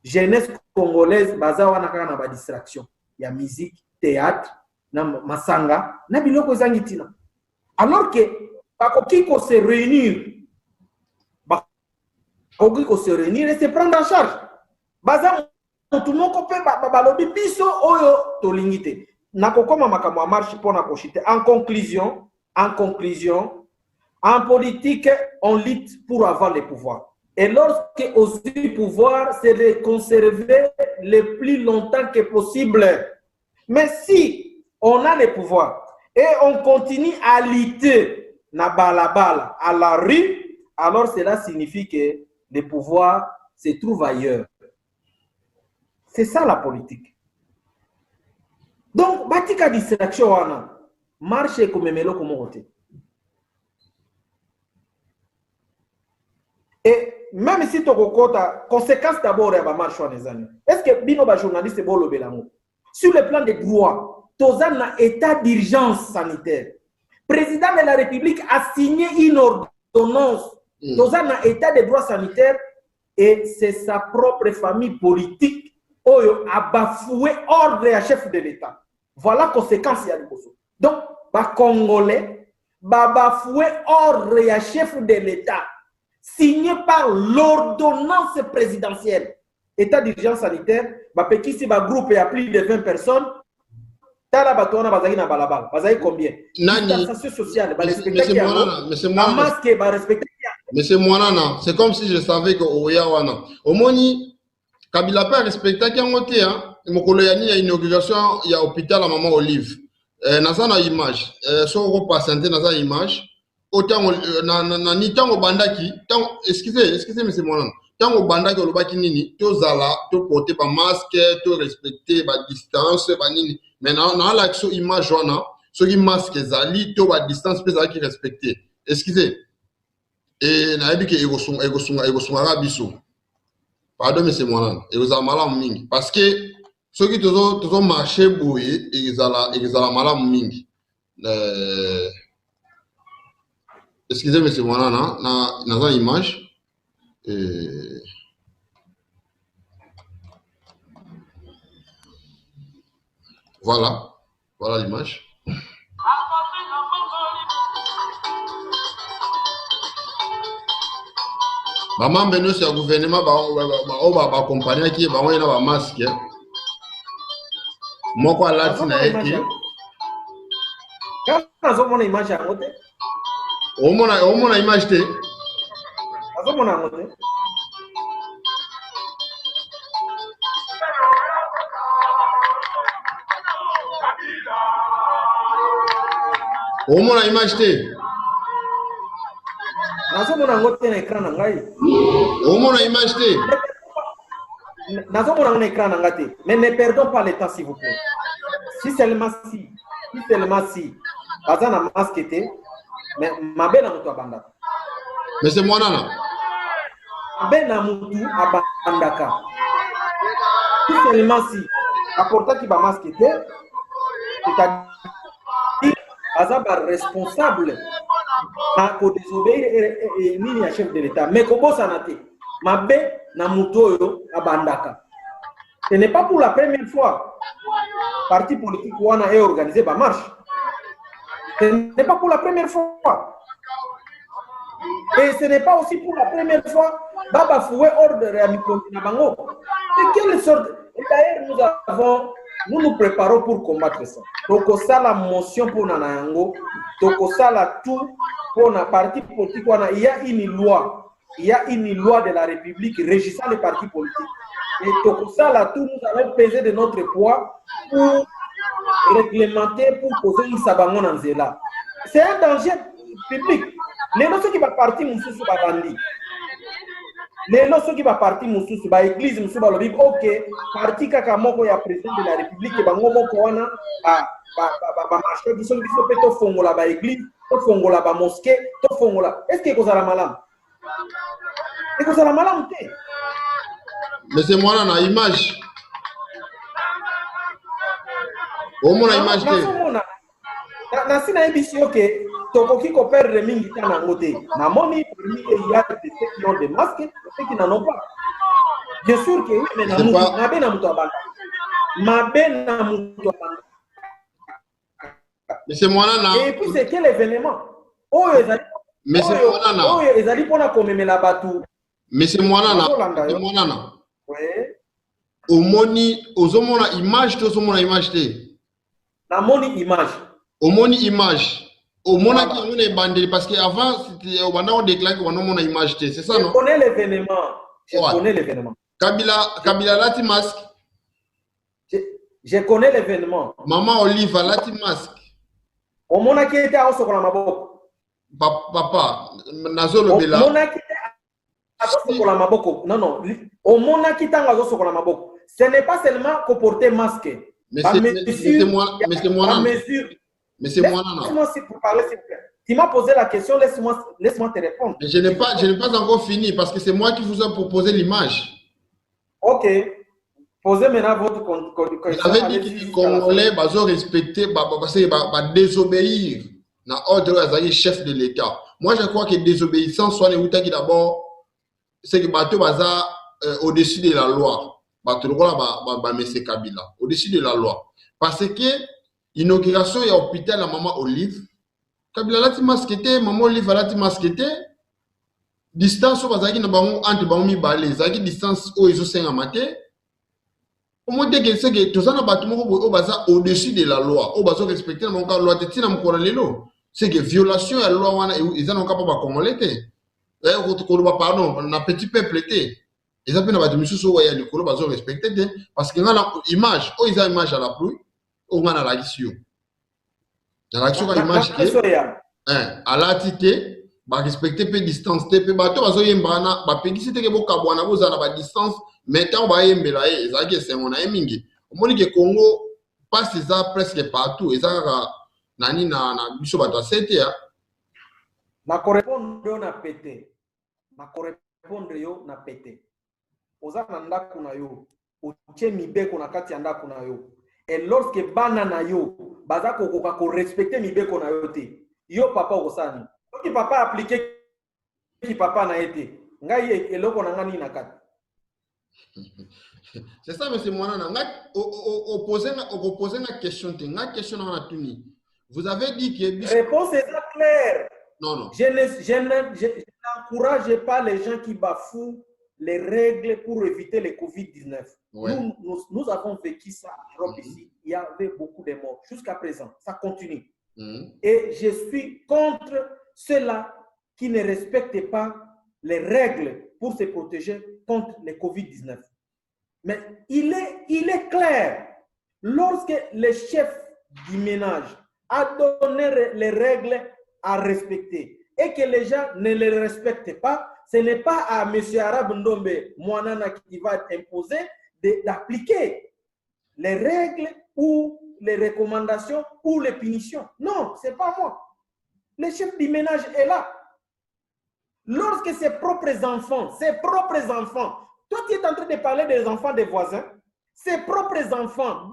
Jeunesse congolaise, bazawa na kaka na ba distraction. Il y a musique, théâtre, na masanga, na biloko zangitina. Alors que bakoki ko se réunir, et se prendre en charge. Baza tout le monde peut balobi biso oyo tolingite. Nakokoma makamwa marche pour na kochite. En conclusion, en politique, on lutte pour avoir le pouvoir. Et lorsque aussi le pouvoir, c'est de conserver le plus longtemps que possible. Mais si on a le pouvoir et on continue à lutter na balabala à la rue, alors cela signifie que le pouvoir se trouve ailleurs. C'est ça la politique. Donc, batika distraction wana marche comme melo comme côté. Et même si tu as conséquences d'abord à la marche en les années, est-ce que bino ba journaliste est bon le belango? Sur le plan des droits, tu as un état d'urgence sanitaire. président de la République a signé une ordonnance dans un état de droit sanitaire et c'est sa propre famille politique qui a bafoué ordre et chef de l'État. Voilà la conséquence. Donc, les Congolais ont bafoué ordre et chef de l'État signé par l'ordonnance présidentielle. État d'urgence sanitaire, si un groupe a plus de 20 personnes, combien? Distanciation sociale, mais c'est moi, c'est comme si je savais que Oyawana. Au Moni, Kabila pas respecté qu'il y a une inauguration, il y a hôpital à Maman Olive. Dans une image, si on repasse dans une image, autant ni tango bandaki, excusez, monsieur Monan, tango bandaki au baki nini, to zala, to porter pas masque, to respecter ba distance, ba nini. Mais dans l'action image wana, ceux qui masque zali, to ba distance peut qui respecter. Excusez. Et na ebi ke ego sunga biso. Pardon monsieur Monan, ego za malam mingi parce que ceux qui toujours marché boye, ils ala malam mingi. Excusez monsieur Monan, dans une image. Voilà l'image. Maman beno c'est le gouvernement va accompagner qui va envoyer un masque. Moi quoi là tu n'as été. Quand on a image à côté. On a image té. On a côté. On a image té. On a écran on a image té. On a écran mais ne perdons pas le temps s'il vous plaît. Si seulement si bazana masque té mais ma belle na mutu abanda. Mais c'est moi nana. Ben na mutu abandaka. Si seulement si apporta qui ba masque té c'est-à-dire azaba responsable na ko désobéir et ni chef de l'État mais ko bosana té mabe na mutu yo abandaka. Ce n'est pas pour la première fois parti politique wana est organisé ba marche. Ce n'est pas pour la première fois. Et ce n'est pas aussi pour la première fois Baba Foué ordre à Mikoninabango. De quelle sorte? Et d'ailleurs, nous préparons pour combattre ça. Donc, ça, la motion pour Nanayango, donc, ça, la tout pour la parti politique. Il y a une loi. Il y a une loi de la République régissant les partis politiques. Et donc, ça, la tout, nous allons peser de notre poids pour réglementer, pour poser une sabangon en zéla. C'est un danger public. Les gens qui vont partir, nous sommes bandits. Les gens qui vont partir, nous sommes dans l'église, nous sommes dans le Bible. Ok, parti Kakamoko, il y a président de la République, et Bangomo Koana, marché, qui sont plutôt fongola, dans l'église, fongola, dans mosquée, fongola. Est-ce que vous avez la malam? Est-ce que vous avez la malam? Mais c'est moi là, image. Au moins, image. Nasi na ebisi ok tokoki ko perdre mingi tana ngote na moni parmi il y a ceux qui ont des masques et ceux qui n'en ont pas. Bien sûr que oui mais na be na muto abanda mabe na muto abanda. Mais c'est moi là. Et puis c'est quel événement? Oh ezali. Mais c'est moi là. Oh ezali pona komemela batu. Mais c'est moi là. C'est moi là. Oui. Au moni ozomona image to ozomona image té. Na moni image. Au moni image. Au mona qui on est bandé parce qu'avant c'était au banda on déclare qu'on a mon image té, c'est ça non? Je connais l'événement. Je connais l'événement. Kabila lati masque. Je connais l'événement. Maman Olive lati masque. Au mona qui était à Sokola Maboko. Papa Nazolo Bela. Au mona qui était à Sokola Maboko. Non. Au mona qui était à Sokola Maboko. Ce n'est pas seulement qu'on portait masque. Mais c'est moi. Mais c'est moi. Laisse-moi pour parler, s'il vous plaît. Tu m'as posé la question, laisse-moi te répondre. Mais je n'ai pas encore fini parce que c'est moi qui vous ai proposé l'image. Ok. Posez maintenant votre question. Vous avez dit que les Congolais vont respecter, vont désobéir na ordre azali chef de l'État. Moi, je crois que désobéissance soit qui d'abord, c'est que bateau baza au-dessus de la loi. Bateau le ba Monsieur Kabila, au-dessus de la loi. Parce que inauguration et hôpital la maman Olive, Kabila lati masquete, maman Olive lati masquete, distance au bazaki na bango entre bango mibale, zaki distance au ezo senga mate. Au moins dès que c'est que tout ça na bateau moko baza au-dessus de la loi, au bazo respecter na bango loi te tina mkola lelo. C'est que violation ya loi wana ils n'ont pas ba congolais te. Pardon, na petit peuple te. Ils appellent na misusu wa ya likolo bazo respecter te parce que ngana image, o isa image à la pluie, o ngana la gisio. Na la gisio image ke alati te ba respecter pe distance te pe bato bazo yembana ba pekisi te ke bokabwana bozana ba distance mais tant ba yembela e ezaki esengo na emingi. Omoni ke Congo passe ça presque partout, ezaka nani na biso bato asete ya na correspondre yo na pété na correspondre yo na pété oza na ndako na yo otie mibeko na kati ya ndako na yo et lorsque bana na yo baza kokoka ko respecter mibeko na yo te yo papa okosani soki papa appliquer ki papa na ete ngai eloko na ngani na kati. C'est ça, monsieur Mwanana. Opposer la question. La question on a tuni. Vous avez dit que... Réponse est claire. Non. Je n'encourage pas les gens qui bafouent les règles pour éviter le Covid-19. Ouais. Nous avons vécu ça en Europe ici. Il y avait beaucoup de morts. Jusqu'à présent, ça continue. Et je suis contre ceux-là qui ne respectent pas les règles pour se protéger contre le Covid-19. Mais il est clair, lorsque le chef du ménage a donné les règles à respecter et que les gens ne les respectent pas, ce n'est pas à M. Arab Ndombe Mwanana qui va imposer d'appliquer les règles ou les recommandations ou les punitions. Non, ce n'est pas moi. Le chef du ménage est là. Lorsque ses propres enfants, toi tu es en train de parler des enfants des voisins, ses propres enfants,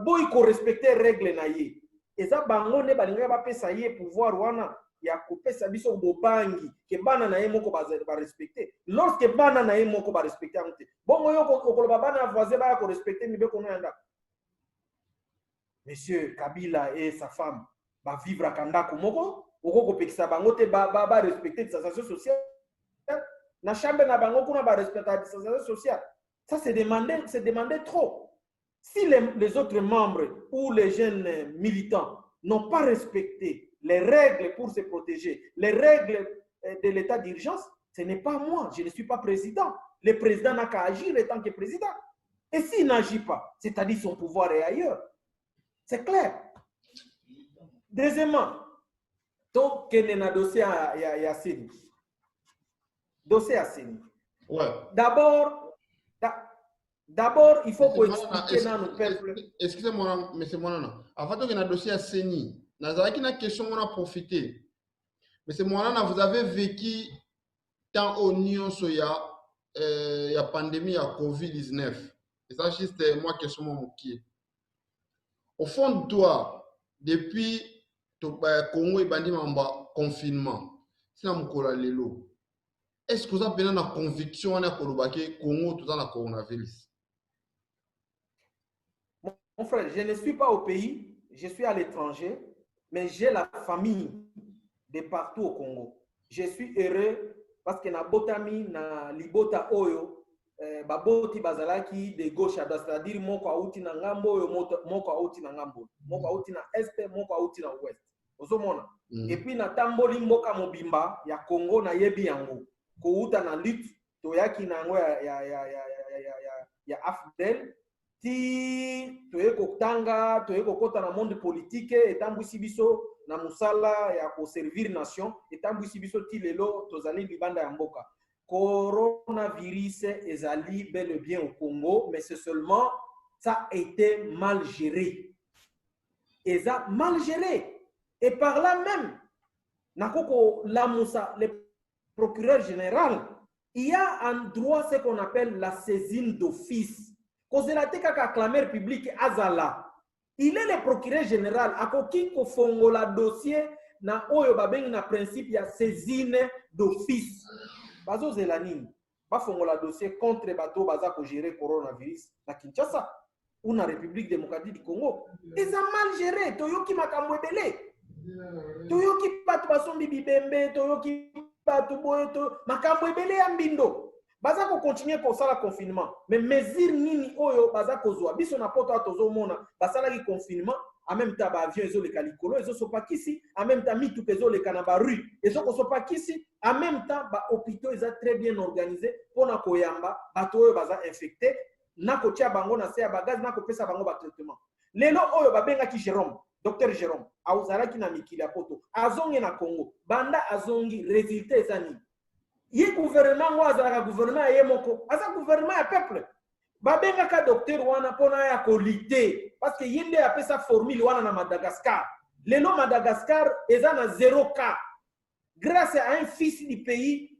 boy ko respecter règle na ye. Eza bango ne balinga ba pesa ye pouvoir wana ya kopesa biso bobangi ke bana na ye moko ba respecter. Lorsque bana na ye moko ba respecter amte. Bongo yo ko bana voisin ba ko respecter mibeko na yanda. Monsieur Kabila et sa femme va vivre à Kandako Moko, oko kopekisa bango te ba respecter distanciation sociale. Na chambre na bango kuna ba respecter la distanciation sociale. Ça c'est demander trop. Si les autres membres ou les jeunes militants n'ont pas respecté les règles pour se protéger, les règles de l'état d'urgence, ce n'est pas moi, je ne suis pas président. Le président n'a qu'à agir en tant que président. Et s'il n'agit pas, c'est-à-dire son pouvoir est ailleurs. C'est clair. Deuxièmement, donc, il y a un dossier à Séni. Dossier à Séni. Ouais. D'abord, il faut expliquer à nos peuples. Excusez-moi, M. Mwanana. Avant qu'il y ait un dossier à Séni, il y a une question qu'on a profité. M. Mwanana, vous avez vécu tant au Nyon Soya, il y a pandémie à COVID-19. Et ça, juste moi, question mon qui. Au fond de toi, depuis Congo et Bandi Mamba confinement, c'est un moukola lelo. Est-ce que vous avez une conviction à Congo tout dans le coronavirus? Mon frère, je ne suis pas au pays, je suis à l'étranger, mais j'ai la famille de partout au Congo. Je suis heureux parce que na botami na libota oyo baboti bazalaki de gauche à droite, c'est-à-dire moko auti na ngambo oyo moko auti na ngambo, moko auti na est, moko auti na ouest. Ozomona. Et puis na tamboli mboka mobimba ya Congo na yebi yango. Kouta na lutte toyaki na ngo ya AFDEL ti toyeko tanga toyeko kota na monde politique etambwisi biso na musala ya ko servir nation etambwisi biso ti lelo tozali libanda ya mboka. Coronavirus ezali bel et bien au Congo, mais c'est seulement ça a été mal géré. Et ça mal géré. Et par là même, Nakoko Lamoussa, le procureur général, il y a en droit ce qu'on appelle la saisine d'office. kozela te kaka acclameur public azala. Il est le procureur général akoki kofongola dossier na oyo babengi na principe ya saisine d'office. Bazozela nini? Bafongola dossier contre bato baza ko gérer coronavirus na Kinshasa ou na République démocratique du Congo. Eza mal géré, toyoki makambo ebele. Toyoki bato basombi bibembe, toyoki bato boye to makambo ebele ya mbindo. Baza ko continuer ko sala confinement, mais mesure nini oyo baza ko zwa biso na poto atozo mona basala ki confinement en même temps ba avion ezo le kalikolo ezo sopa kisi en même temps mitu ezo le kanaba rue ezo ko sopa kisi en même temps ba hôpitaux eza très bien organisé pona koyamba bato oyo baza infecté na ko tia bango na se ya bagage na ko pesa bango ba traitement. Lelo oyo babenga ki Jérôme, docteur Jérôme auzala ki na mikili ya poto azongi na Congo banda azongi résultat ezani. Ye gouvernement wazalaka gouvernement ye moko aza gouvernement ya peuple babenga ka docteur wana pona ya kolite parce que yende apesa formule wana na Madagascar. Lelo Madagascar eza na 0 cas grâce à un fils du pays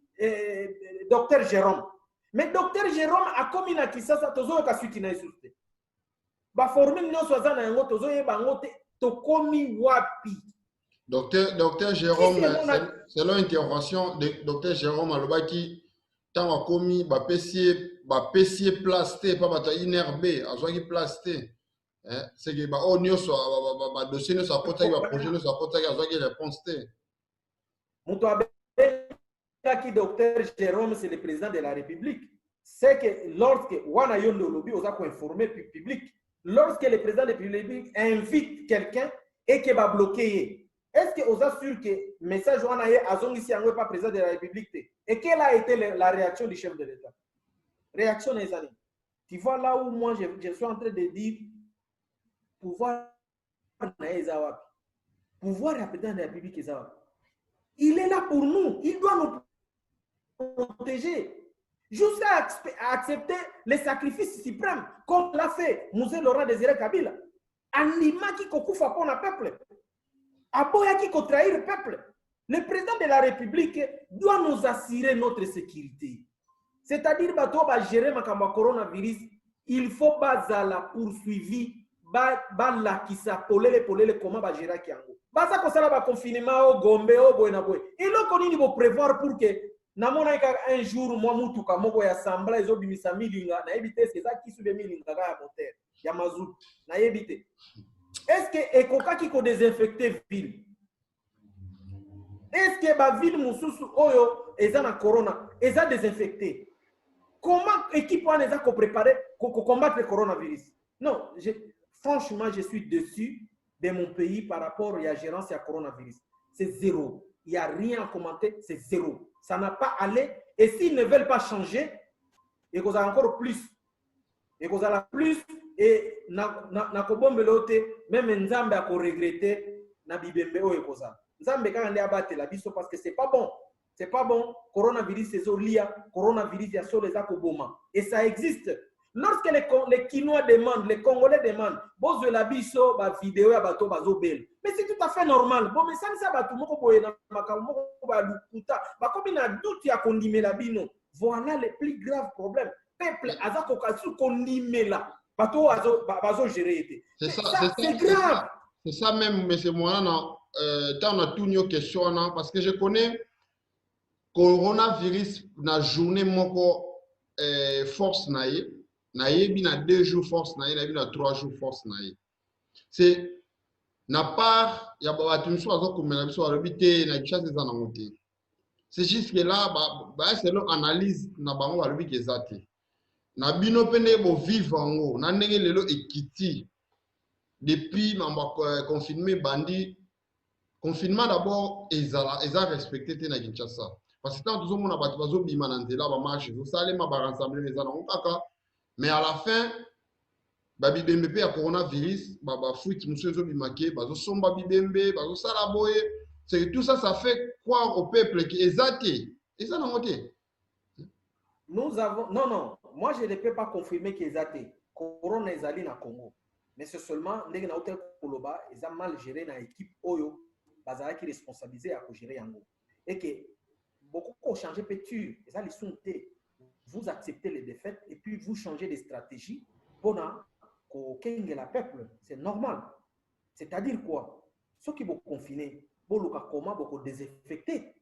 docteur Jérôme. Mais docteur Jérôme a commis na Kisasa tozo ka suite na isurte ba formule nyonso aza na yango tozo ye bango te to komi wapi. Docteur Jérôme, selon intervention de Docteur Jérôme Alobaki, tant a commis ba PC plasté, pas bata inerbe, a zoaki plasté. C'est que ba o nyoso ba dossier no sa kota ba projet no sa kota a zoaki réponse té. Muto abeki Docteur Jérôme c'est le président de la République. C'est que lorsque wana yondo lobi oza ko informer public, lorsque le président de la République invite quelqu'un et que va bloquer. Est-ce que vous êtes sûr que le message n'est pas président de la République? Et quelle a été la réaction du chef de l'État? Réaction des années. Tu vois là où moi je suis en train de dire pouvoir pouvoir du président de la République. Il est là pour nous. Il doit nous protéger. Jusqu'à accepter les sacrifices suprêmes, comme l'a fait Mosé Laurent Désiré Kabila. Anima qui kokufa pour le peuple. Aboya qui trahir le peuple. Le président de la République doit nous assurer notre sécurité. C'est-à-dire bato ba gérer makamba coronavirus, il faut bazala poursuivi la kisa polele comment ba gérer kiango. Baza ko sala ba confinement au Gombe au boy na boy. Il lo koni bo prévoir pour que na mona un jour moi mutuka moko ya sambla ezo bimisa milinga na ebite c'est ça qui sube milinga ya moteur ya mazout na ebite. Est-ce que Ekoka qui ko désinfecter ville? Est-ce que la ville Moussousou Oyo est en corona, est désinfecté? Comment l'équipe est préparée pour combattre le coronavirus? Non, franchement, je suis déçu de mon pays par rapport à la gérance du coronavirus. C'est zéro. Il n'y a rien à commenter, c'est zéro. Ça n'a pas allé. Et s'ils ne veulent pas changer, et qu'on a encore plus, et qu'on a plus, et na kobombelote même nzambe a regretter na bibembe o ekoza nzambe kaka ndi abate la biso parce que c'est pas bon coronavirus c'est zolia coronavirus ya solo eza koboma et ça existe lorsque les Kinois demandent les Congolais demandent bozo la biso ba vidéo ya bato bazobel mais c'est tout à fait normal bon mais ça bato moko boye na makambo moko ba lukuta ba komi na doute ya kondimela bino voilà le plus grave problème peuple azako kasu kondimela. C'est ça, c'est grave. C'est ça même, M. Moana, tant on a tout nos questions, parce que je connais coronavirus na journée moko force naïe, na 2 jours force naïe, na 3 jours force naïe. C'est na part ya ba tunso azo komela biso alobité na chasse des anamoté. C'est juste que là ba selon analyse na bango alobi kezate. Na bino pene bo vivre ngo na ndenge lelo ekiti depuis mamba confinement bandi confinement d'abord eza respecté te na Kinshasa parce que tant tout monde na bato bazo bima na nzela ba marche zo salema ba rassembler les ana kaka mais à la fin ba bibembe pe ya coronavirus ba fruit muso zo bimake bazo somba bibembe bazo sala boye c'est tout ça ça fait croire au peuple que ezate eza na moté. Nous avons non moi je ne peux pas confirmer qu'ils ont corona ezali na Congo mais c'est seulement ndenge na hotel koloba ils ont mal géré na équipe oyo bazala qui responsabilisé à gérer yango et que beaucoup ont changé péture ezali sunté vous acceptez les défaites et puis vous changez de stratégie pona ko kengela peuple, c'est normal. C'est-à-dire quoi? Ceux qui vont confiner, boluka comment boko désinfecter.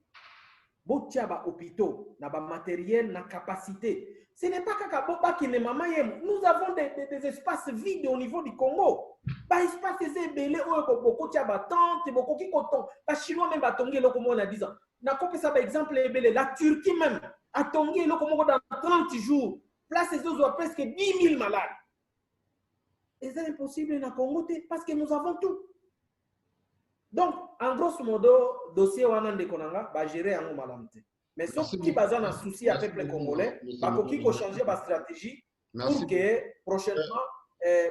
Botia ba hôpitaux, na ba matériel, na capacité. Ce n'est pas qu'à qui ne mama yem. Nous avons des espaces vides au niveau du Congo. Ba espace c'est belé o boko tia ba tente, boko ki koton. Ba chinois même ba tongi loko mo na 10 ans. Na kopé ça par exemple belé la Turquie même a tongi loko mo dans 30 jours. Place ces autres presque 10 000 malades. Et c'est impossible na Congo parce que nous avons tout. Donc, en grosso modo, dossier Wanande Konanga va gérer un malamté. Mais ceux qui basent un souci avec les Congolais, il faut changer ma stratégie pour que prochainement, et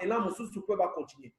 là, Moussou peut continuer.